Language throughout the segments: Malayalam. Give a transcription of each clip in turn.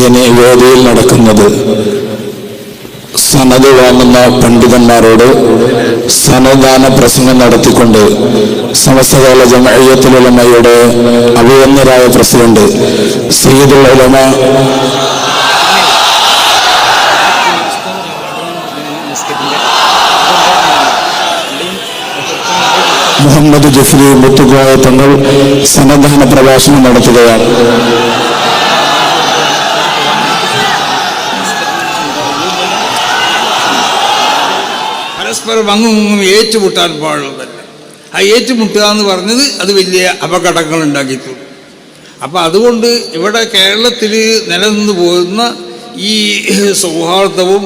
ഇനി വേദിയിൽ നടക്കുന്നത് സനത് വാങ്ങുന്ന പണ്ഡിതന്മാരോട് സനദാന പ്രസംഗം നടത്തിക്കൊണ്ട് സമസ്തകാല ജമഅയ്യത്തുൽ ഉലമയുടെ അഭിവന്യരായ പ്രസിഡന്റ് സയ്യിദുൽ ഉലമ മുഹമ്മദ് ജഫ്രി മുത്തുകോയ തങ്ങൾ സന്നദ്ധാന പ്രഭാഷണം നടത്തുകയാണ്. പരസ്പരം അങ്ങും ഏറ്റുമുട്ടാൻ പാടുള്ളതല്ല. ആ ഏറ്റുമുട്ടുക എന്ന് പറഞ്ഞത് അത് വലിയ അപകടങ്ങൾ ഉണ്ടാക്കിയിട്ടുള്ളൂ. അപ്പം അതുകൊണ്ട് ഇവിടെ കേരളത്തിൽ നിലനിന്ന് പോകുന്ന ഈ സൗഹാർദ്ദവും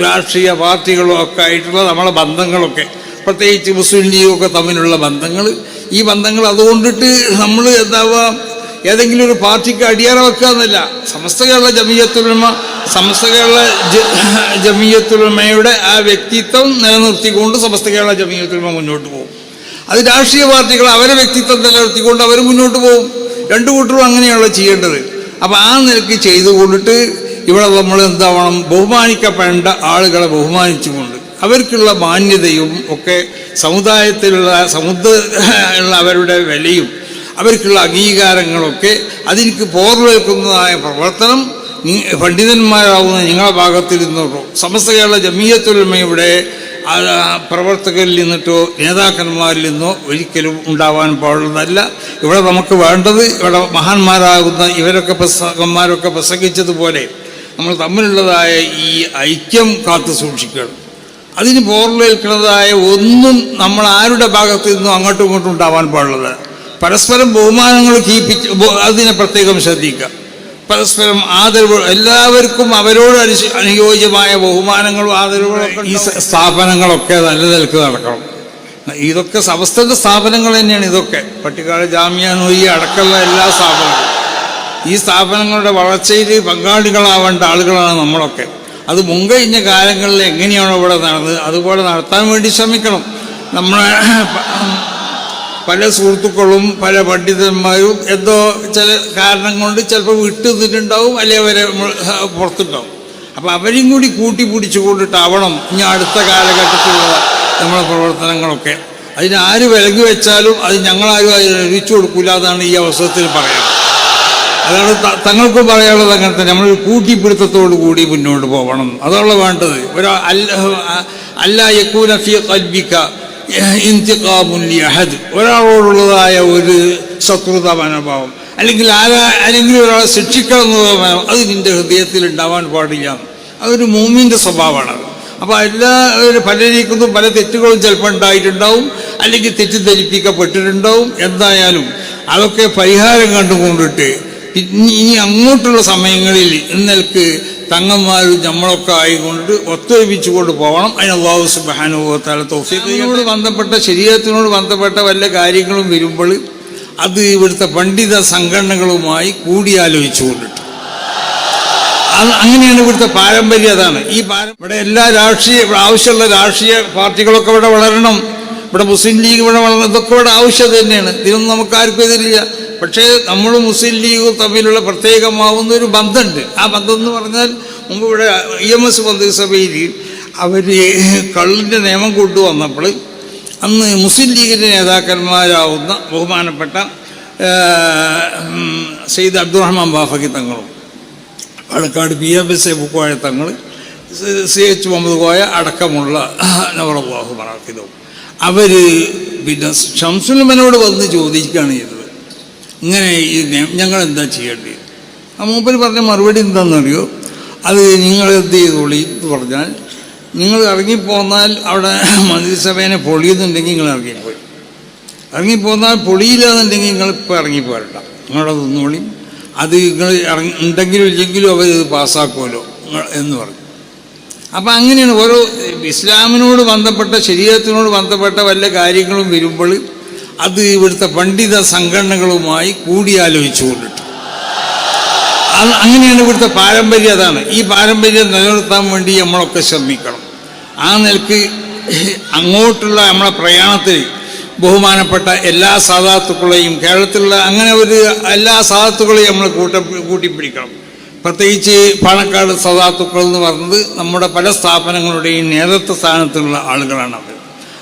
രാഷ്ട്രീയ പാർട്ടികളും ഒക്കെ ആയിട്ടുള്ള നമ്മളെ ബന്ധങ്ങളൊക്കെ, പ്രത്യേകിച്ച് മുസ്ലിം ലീഗൊക്കെ തമ്മിലുള്ള ബന്ധങ്ങൾ, ഈ ബന്ധങ്ങൾ അതുകൊണ്ടിട്ട് നമ്മൾ എന്താവുക, ഏതെങ്കിലും ഒരു പാർട്ടിക്ക് അടിയറ വെക്കുക എന്നല്ല. സമസ്ത കേരള ജമിയത്തുൽ ഉലമയുടെ ആ വ്യക്തിത്വം നിലനിർത്തിക്കൊണ്ട് സമസ്ത കേരള ജമിയത്തുൽ ഉലമ മുന്നോട്ട് പോകും. അത് രാഷ്ട്രീയ പാർട്ടികൾ അവരെ വ്യക്തിത്വം നിലനിർത്തിക്കൊണ്ട് അവർ മുന്നോട്ട് പോകും. രണ്ടു കൂട്ടരും അങ്ങനെയുള്ള ചെയ്യേണ്ടത്. അപ്പം ആ നിലയ്ക്ക് ചെയ്തുകൊണ്ടിട്ട് ഇവിടെ നമ്മൾ എന്താവണം, ബഹുമാനിക്കപ്പെടേണ്ട ആളുകളെ ബഹുമാനിച്ചുകൊണ്ട് അവർക്കുള്ള മാന്യതയും ഒക്കെ, സമുദായത്തിലുള്ള അവരുടെ വിലയും അവർക്കുള്ള അംഗീകാരങ്ങളൊക്കെ അതിലേക്ക് പോർവേൽക്കുന്നതായ പ്രവർത്തനം പണ്ഡിതന്മാരാവുന്ന നിങ്ങളുടെ ഭാഗത്തിൽ നിന്നോ സമസ്ത കേരള ജമിയത്തുൽ ഉലമയുടെ പ്രവർത്തകരിൽ നിന്നിട്ടോ നേതാക്കന്മാരിൽ നിന്നോ ഒരിക്കലും ഉണ്ടാവാൻ പാടുന്നതല്ല. ഇവിടെ നമുക്ക് വേണ്ടത്, ഇവിടെ മഹാന്മാരാകുന്ന ഇവരൊക്കെ പ്രസംഗിച്ചതുപോലെ നമ്മൾ തമ്മിലുള്ളതായ ഈ ഐക്യം കാത്തു സൂക്ഷിക്കണം. അതിന് പോർവേൽക്കുന്നതായ ഒന്നും നമ്മൾ ആരുടെ ഭാഗത്തു നിന്നും അങ്ങോട്ടും ഇങ്ങോട്ടും ഉണ്ടാവാൻ പാടുള്ളത്. പരസ്പരം ബഹുമാനങ്ങൾ അതിനെ പ്രത്യേകം ശ്രദ്ധിക്കുക. പരസ്പരം ആദരവ്, എല്ലാവർക്കും അവരോട് അനുയോജ്യമായ ബഹുമാനങ്ങളും ആദരവുകളൊക്കെ ഈ സ്ഥാപനങ്ങളൊക്കെ നല്ല നിലക്ക് നടക്കണം. ഇതൊക്കെ സമസ്തന്റെ സ്ഥാപനങ്ങൾ തന്നെയാണ്. ഇതൊക്കെ പട്ടിക്കാട് ജാമിയ നൂരി അടക്കമുള്ള എല്ലാ സ്ഥാപനങ്ങളും, ഈ സ്ഥാപനങ്ങളുടെ വളർച്ചയിൽ പങ്കാളികളാവേണ്ട ആളുകളാണ് നമ്മളൊക്കെ. അത് മുൻകഴിഞ്ഞ കാലങ്ങളിൽ എങ്ങനെയാണോ ഇവിടെ നടന്നത് അതുപോലെ നടത്താൻ വേണ്ടി ശ്രമിക്കണം. നമ്മളെ പല സുഹൃത്തുക്കളും പല പണ്ഡിതന്മാരും എന്തോ ചില കാരണം കൊണ്ട് ചിലപ്പോൾ വിട്ടുനിന്നിട്ടുണ്ടാവും, അല്ലെങ്കിൽ അവരെ പുറത്തുണ്ടാവും. അപ്പം അവരെയും കൂടി കൂട്ടിപ്പിടിച്ചു കൊണ്ടിട്ടാവണം ഇനി അടുത്ത കാലഘട്ടത്തിലുള്ള നമ്മളെ പ്രവർത്തനങ്ങളൊക്കെ. അതിന് ആര് വിലങ്ങി വെച്ചാലും അത് ഞങ്ങളാരും അതിന് അറിയിച്ചു കൊടുക്കില്ല എന്നാണ് ഈ അവസരത്തിൽ പറയാം. അതാണ് തങ്ങൾക്കും പറയാനുള്ളത്. അങ്ങനെ തന്നെ നമ്മൾ കൂട്ടിപ്പിടുത്തത്തോടു കൂടി മുന്നോട്ട് പോകണം. അതാണ് വേണ്ടത്. അല്ലാ യകൂന ഫീ ഖൽബിക ഇന്തിഖാമുൻ ലിഅഹദ്, ഒരാളോടുള്ളതായ ഒരു ശത്രുത മനോഭാവം അല്ലെങ്കിൽ ഒരാളെ ശിക്ഷിക്കണം എന്നുള്ള മനോഭാവം അത് നിന്റെ ഹൃദയത്തിൽ ഉണ്ടാവാൻ പാടില്ല. അതൊരു മൂമിൻ്റെ സ്വഭാവമാണ്. അപ്പോൾ പലരീക്കും പല തെറ്റുകളും ചിലപ്പോൾ ഉണ്ടായിട്ടുണ്ടാവും, അല്ലെങ്കിൽ തെറ്റിദ്ധരിപ്പിക്കപ്പെട്ടിട്ടുണ്ടാവും. എന്തായാലും അതൊക്കെ പരിഹാരം കണ്ടുകൊണ്ടിട്ട് ഇനി അങ്ങോട്ടുള്ള സമയങ്ങളിൽ ഇന്നൽക്ക് തങ്ങന്മാരും നമ്മളൊക്കെ ആയിക്കൊണ്ട് ഒത്തൊരുമിച്ചുകൊണ്ട് പോകണം. അതിന് അല്ലാഹു സുബ്ഹാനഹു വ തആല തൗഫീഖ്. ഇതിനോട് ബന്ധപ്പെട്ട ശരീഅത്തിനോട് ബന്ധപ്പെട്ട വല്ല കാര്യങ്ങളും വരുമ്പോൾ അത് ഇവിടുത്തെ പണ്ഡിത സംഘടനകളുമായി കൂടിയാലോചിച്ചുകൊണ്ടിട്ട്, അങ്ങനെയാണ് ഇവിടുത്തെ പാരമ്പര്യം. അതാണ് ഈ ഇവിടെ എല്ലാ ആവശ്യമുള്ള രാഷ്ട്രീയ പാർട്ടികളൊക്കെ ഇവിടെ വളരണം. ഇവിടെ മുസ്ലിം ലീഗ് ഇവിടെ വളരണം. ഇതൊക്കെ ഇവിടെ ആവശ്യം തന്നെയാണ്. ഇതിനൊന്നും നമുക്കാർക്കും എതിരില്ല. പക്ഷേ നമ്മൾ മുസ്ലിം ലീഗും തമ്മിലുള്ള പ്രത്യേകമാവുന്ന ഒരു ബന്ധമുണ്ട്. ആ ബന്ധം എന്ന് പറഞ്ഞാൽ, മുമ്പ് ഇവിടെ EMS മന്ത്രിസഭയിൽ അവർ കള്ളിൻ്റെ നിയമം കൊണ്ടുവന്നപ്പോൾ അന്ന് മുസ്ലിം ലീഗിൻ്റെ നേതാക്കന്മാരാവുന്ന ബഹുമാനപ്പെട്ട സയ്യിദ് അബ്ദുറഹ്മാൻ ബാഫഖി തങ്ങളും പാലക്കാട് PMS കോയ തങ്ങൾ, CH മുഹമ്മദ് കോയ അടക്കമുള്ള നവറല്ലാഹു മറാഖിദും അവർ പിന്നെ ഷംസുലുമനോട് വന്ന് ചോദിക്കുകയാണ് ചെയ്തത്, ഇങ്ങനെ ഈ ഞങ്ങൾ എന്താ ചെയ്യേണ്ടത്? ആ മൂപ്പര് പറഞ്ഞ മറുപടി എന്താണെന്നറിയോ? അത് നിങ്ങൾ എന്ത് ചെയ്തോളി എന്ന് പറഞ്ഞാൽ, നിങ്ങൾ ഇറങ്ങിപ്പോന്നാൽ അവിടെ മന്ത്രിസഭേനെ പൊളിയുന്നുണ്ടെങ്കിൽ നിങ്ങൾ ഇറങ്ങിപ്പോന്നാൽ പൊളിയില്ലാന്നുണ്ടെങ്കിൽ നിങ്ങൾ ഇപ്പോൾ ഇറങ്ങിപ്പോരണ്ട, നിങ്ങളത് നിന്നോളി. അത് നിങ്ങൾ ഉണ്ടെങ്കിലും ഇല്ലെങ്കിലും അവർ ഇത് പാസ്സാക്കുമല്ലോ എന്ന് പറഞ്ഞു. അപ്പം അങ്ങനെയാണ് ഓരോ ഇസ്ലാമിനോട് ബന്ധപ്പെട്ട ശരീഅത്തിനോട് ബന്ധപ്പെട്ട വല്ല കാര്യങ്ങളും വരുമ്പോൾ അത് ഇവിടുത്തെ പണ്ഡിത സംഘടനകളുമായി കൂടിയാലോചിച്ചുകൊണ്ടിട്ട്, അങ്ങനെയാണ് ഇവിടുത്തെ പാരമ്പര്യം. അതാണ് ഈ പാരമ്പര്യം നിലനിർത്താൻ വേണ്ടി നമ്മളൊക്കെ ശ്രമിക്കണം. ആ നിലക്ക് അങ്ങോട്ടുള്ള നമ്മളെ പ്രയാണത്തിൽ ബഹുമാനപ്പെട്ട എല്ലാ സാദാത്തുക്കളെയും കേരളത്തിലുള്ള അങ്ങനെ ഒരു എല്ലാ സാദാത്തുക്കളെയും നമ്മൾ കൂട്ടിപ്പിടിക്കണം. പ്രത്യേകിച്ച് പാണക്കാട് സാദാത്തുക്കൾ എന്ന് പറയുന്നത് നമ്മുടെ പല സ്ഥാപനങ്ങളുടെയും നേതൃത്വ സ്ഥാനത്തുള്ള ആളുകളാണ് അവർ.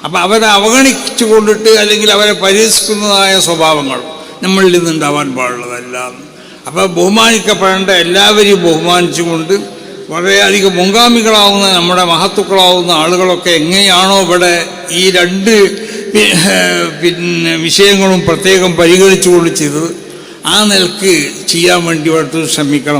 അപ്പം അവരെ അവഗണിച്ചു കൊണ്ടിട്ട് അല്ലെങ്കിൽ അവരെ പരിഹസിക്കുന്നതായ സ്വഭാവങ്ങൾ നമ്മളിൽ നിന്നുണ്ടാവാൻ പാടുള്ളതല്ല. അപ്പോൾ ബഹുമാനിക്കപ്പെടേണ്ട എല്ലാവരെയും ബഹുമാനിച്ചുകൊണ്ട് വളരെയധികം മുൻഗാമികളാവുന്ന നമ്മുടെ മഹത്തുക്കളാവുന്ന ആളുകളൊക്കെ എങ്ങനെയാണോ ഇവിടെ ഈ രണ്ട് വിഷയങ്ങളും പ്രത്യേകം പരിഗണിച്ചുകൊണ്ട് ചെയ്തത്, ആ നിലക്ക് ചെയ്യാൻ വേണ്ടി അടുത്ത് ശ്രമിക്കണം.